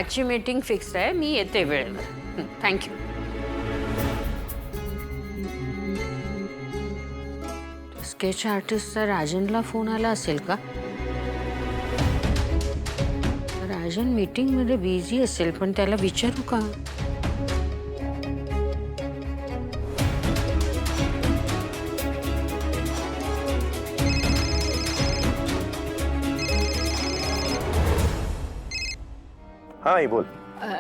आजची meeting fix आहे, मी येते वेळेवर. थँक्यू. स्केच आर्टिस्टचा राजनला फोन आला असेल का? राजन मीटिंगमध्ये बिझी असेल, पण त्याला विचारू का? हाँ आई बोल.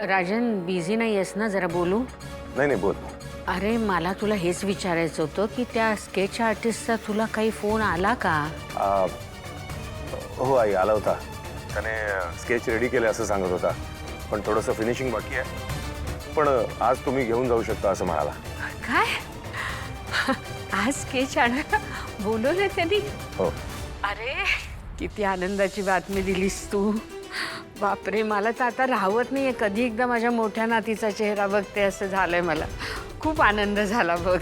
राजन बिझी नाही आहेस ना? जरा बोलू. नाही नाही बोल. अरे मला तुला हेच विचारायचं होतं की त्या स्केच आर्टिस्टचा तुला काही फोन आला का? हो आई आला होता. त्याने स्केच रेडी केले असं सांगत होता, पण थोडंसं फिनिशिंग बाकी आहे. पण आज तुम्ही घेऊन जाऊ शकता असं म्हणाला. काय? आज स्केच आणायला बोलवलं त्यांनी? हो. अरे किती आनंदाची बातमी दिलीस तू. बापरे, मला तर आता राहवत नाहीये कधी एकदा माझ्या मोठ्या नातीचा चेहरा बघते असं झालंय मला. खूप आनंद झाला बघ.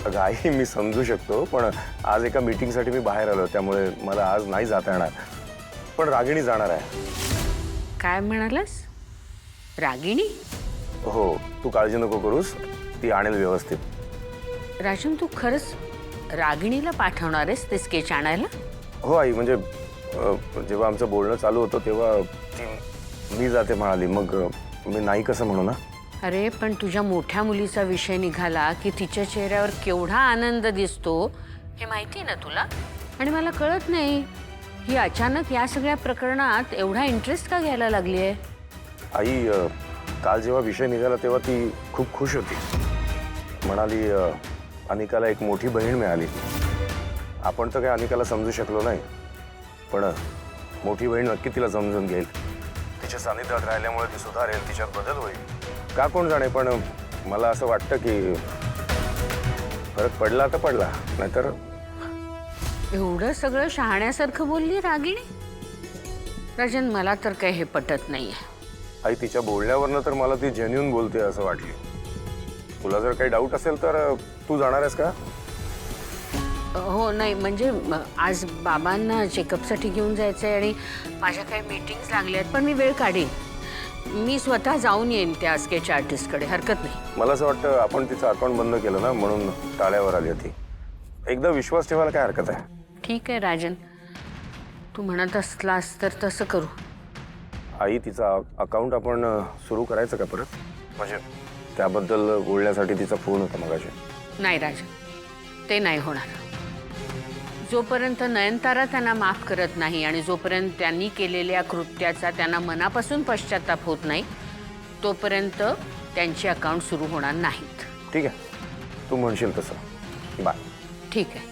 अगं आई मी समजू शकतो, पण आज एका मीटिंगसाठी मी बाहेर आलो, त्यामुळे मला आज नाही जाता येणार. पण रागिणी जाणार आहे. काय म्हणालास? रागिणी? हो, तू काळजी नको करूस, ती आणेल व्यवस्थित. राजन तू खरंच रागिणीला पाठवणार आहेस ते स्केच आणायला? हो आई, म्हणजे जेव्हा आमचं बोलणं चालू होतं तेव्हा ती मी जाते म्हणाली, मग मी नाही कसं म्हणू ना. अरे पण तुझ्या मोठ्या मुलीचा विषय निघाला की तिच्या चेहऱ्यावर केवढा आनंद दिसतो हे माहिती ना तुला. आणि मला कळत नाही ही अचानक या सगळ्या प्रकरणात एवढा इंटरेस्ट का घ्यायला लागली आहे? आई काल जेव्हा विषय निघाला तेव्हा ती खूप खुश होती. म्हणाली अनिकाला एक मोठी बहीण मिळाली. आपण तर काही अनिकाला समजू शकलो नाही, पण मोठी बहीण नक्की तिला समजून घेईल. तिच्या सानिध्यात राहिल्यामुळे ती सुधारेल, तिच्यात बदल होईल. का कोण जाणे, पण मला असं वाटतं की फरक पडला तर पडला, नाहीतर. एवढं सगळं शहाण्यासारखं बोलली रागिणी? राजन मला तर काही हे पटत नाहीये. आई तिच्या बोलण्यावरनं तर मला ती जेन्युइन बोलते असं वाटली. तुला जर काही डाऊट असेल तर तू जाणार आहेस का? हो नाही म्हणजे आज बाबांना चेकअपसाठी घेऊन जायचं आहे आणि माझ्या काही मीटिंग्स लागल्या आहेत, पण मी वेळ काढीन. मी स्वतः जाऊन येईन त्या स्केच आर्टिस्टकडे, हरकत नाही. मला असं वाटतं आपण तिचं अकाउंट बंद केलं ना, म्हणून टाळ्यावर आली होती. एकदा विश्वास ठेवायला काय हरकत आहे? ठीक आहे राजन, तू म्हणत असलास तर तसं करू. आई तिचा अकाउंट आपण सुरू करायचं का परत? म्हणजे त्याबद्दल बोलण्यासाठी तिचा फोन होता मगाशी. नाही राजन, ते नाही होणार. जोपर्यंत नयनतारा त्यांना माफ करत नाही आणि जोपर्यंत त्यांनी केलेल्या कृत्याचा त्यांना मनापासून पश्चाताप होत नाही, तोपर्यंत त्यांचे अकाउंट सुरू होणार नाहीत. ठीक आहे, तू म्हणशील तसं. बाय. ठीक आहे.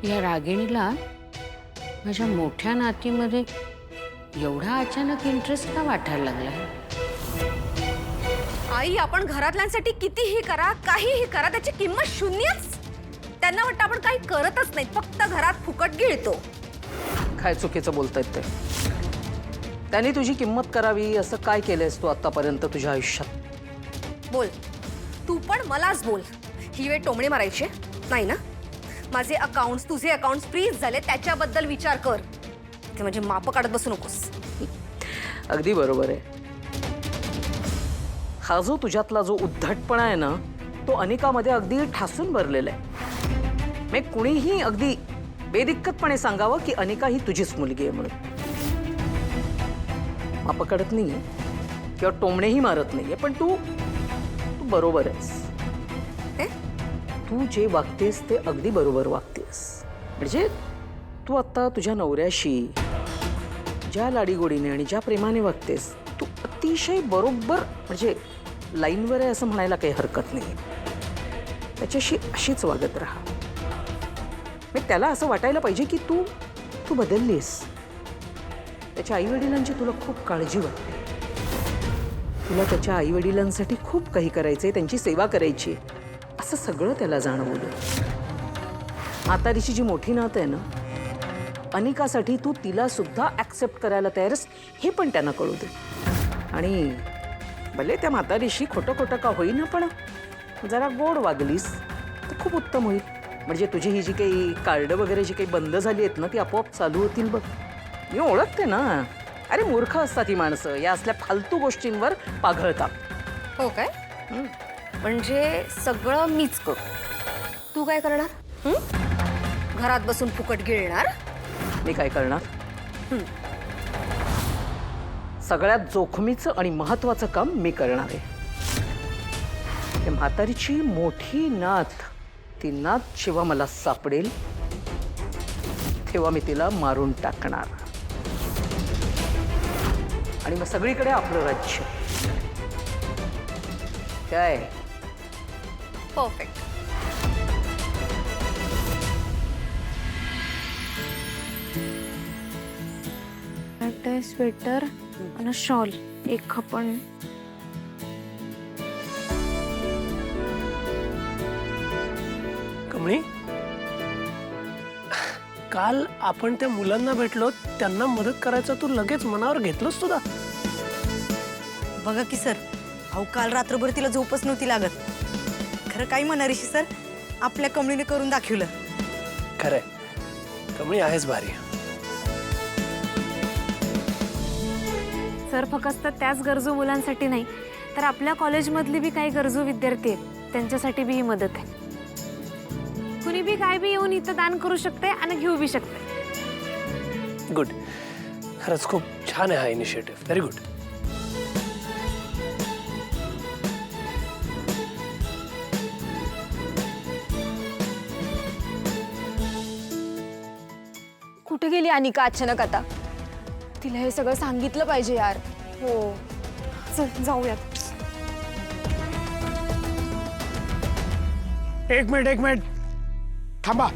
या रागिणीला माझ्या मोठ्या नातीमध्ये एवढा अचानक इंटरेस्ट का वाटायला लागला? आई आपण घरातल्यांसाठी कितीही करा, काहीही करा, त्याची किंमत शून्यच. त्यांना वाटतं आपण काही करतच नाही, फक्त घरात फुकट गिळतो. काय चुकीचं बोलतायत ते? त्यांनी तुझी किंमत करावी असं काय केलंयस तू आतापर्यंत तुझ्या आयुष्यात? बोल, तू पण मलाच बोल. ही वेळ टोमणे मारायचे नाही ना. माझे अकाउंट्स, तुझे अकाउंट्स फ्रीज झाले त्याच्याबद्दल विचार कर. ते म्हणजे माप काढत बसू नकोस. अगदी बरोबर आहे. हा जो तुझ्यातला जो उद्धटपणा आहे ना, तो अनिकामध्ये अगदी ठासून भरलेला आहे. मी कुणीही अगदी बेदिक्कतपणे सांगावं की अनिका ही तुझीच मुलगी आहे म्हणून. माप काढत नाहीये किंवा टोमणेही मारत नाहीये, पण तू बरोबर आहेस. तू जे वागतेस ते अगदी बरोबर वागतेस. म्हणजे तू आता तुझ्या नवऱ्याशी ज्या लाडीगोडीने आणि ज्या प्रेमाने वागतेस, तू अतिशय बरोबर म्हणजे लाईनवर आहे असं म्हणायला काही हरकत नाही. त्याच्याशी अशीच वागत राहा. मग त्याला असं वाटायला पाहिजे की तू बदललीस. त्याच्या आईवडिलांची तुला खूप काळजी वाटते. तुला त्याच्या आईवडिलांसाठी खूप काही करायचंय, त्यांची सेवा करायची, असं सगळं त्याला जाणवलं. म्हातारीची जी मोठी नात आहे ना, अनिकासाठी तू तिला सुद्धा ॲक्सेप्ट करायला तयारच, हे पण त्यांना कळू दे. आणि भले त्या म्हातारीशी खोटं खोटं का होईना, पण जरा गोड वागलीस तर खूप उत्तम होईल. म्हणजे तुझी ही जी काही कार्ड वगैरे जी काही बंद झाली आहेत ना ती आपोआप चालू होतील बघ. मी ओळखते ना. अरे मूर्ख असतात ही माणसं, या असल्या फालतू गोष्टींवर पाघळतात. हो काय? म्हणजे सगळं मीच करू. तू काय करणार? घरात बसून फुकट गिळणार? मी काय करणार? सगळ्यात जोखमीचं आणि महत्वाचं काम मी करणार आहे. ते म्हातारीची मोठी नात, ती नात जेव्हा मला सापडेल तेव्हा मी तिला मारून टाकणार आणि मग सगळीकडे आपलं राज्य. काय? परफेक्ट. स्वेटर आणि शॉल एक आपण कमळी, काल आपण त्या मुलांना भेटलो, त्यांना मदत करायचं तू लगेच मनावर घेतलंस तुला. बघा की सर, अहो काल रात्रभर तिला झोपच नव्हती लागत. खरं काय म्हणा ऋषी सर, आपल्या कमळीने करून दाखवलं. खरंय, कमळी आहेच भारी. सर फक्त त्याच गरजू मुलांसाठी नाही तर आपल्या कॉलेजमधली बी काही गरजू विद्यार्थी आहेत त्यांच्यासाठी बी ही मदत आहे. कुणी बी काय बी येऊन इथं दान करू शकते आणि घेऊ बी शकते. गुड, खरंच खूप छान आहे हा इनिशिएटिव्ह. Very good. कुठे गेली अनिका अचानक आता? तिला हे सगळं सांगितलं पाहिजे यार. हो चल जाऊयात. एक मिनिट थांबा.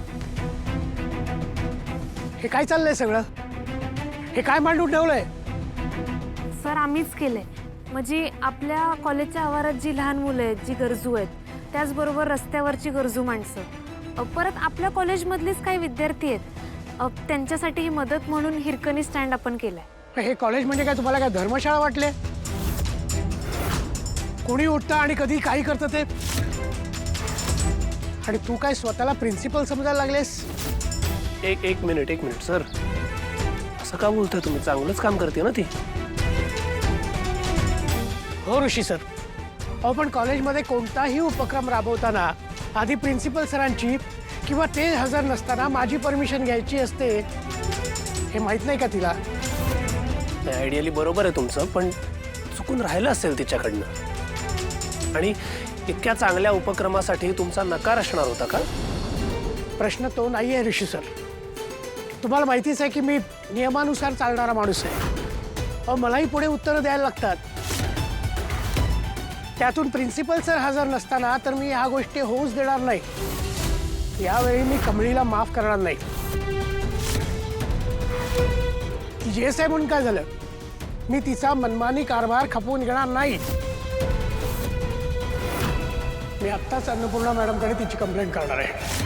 हे काय चाललंय सगळं? हे काय मांडून ठेवलंय? सर आम्हीच केलंय. म्हणजे आपल्या कॉलेजच्या आवारात जी लहान मुलं आहेत, जी गरजू आहेत, त्याचबरोबर रस्त्यावरची गरजू माणसं, परत आपल्या कॉलेजमधलीच काही विद्यार्थी आहेत, त्यांच्यासाठी ही मदत म्हणून हिरकणी स्टँड आपण केलाय. हे कॉलेज म्हणजे काय तुम्हाला काय धर्मशाळा वाटले? कोणी उठतं आणि कधी काही करतं ते. आणि तू काय स्वतःला प्रिन्सिपल समजायला लागलेस? एक मिनिट सर, असं का बोलतोय तुम्ही? चांगलंच काम करते ना ती. हो ऋषी सर, अहो पण कॉलेजमध्ये कोणताही उपक्रम राबवताना आधी प्रिन्सिपल सरांची किंवा ते हजर नसताना माझी परमिशन घ्यायची असते. हे माहित नाही का तिला? आयडियली बरोबर आहे तुमचं, पण चुकून राहिलं असेल तिच्याकडनं. आणि इतक्या चांगल्या उपक्रमासाठी तुमचा नकार असणार होता का? प्रश्न तो नाही आहे ऋषी सर. तुम्हाला माहितीच आहे की मी नियमानुसार चालणारा माणूस आहे. अहो मलाही पुढे उत्तरं द्यायला लागतात. त्यातून प्रिन्सिपल सर हजर नसताना तर मी ह्या गोष्टी होऊच देणार नाही. यावेळी मी कमळीला माफ करणार नाही. जे साहेब म्हणून काय झालं, मी तिचा मनमानी कारभार खपवून घेणार नाही. मी आत्ताच अन्नपूर्णा मॅडमकडे तिची कंप्लेंट करणार आहे.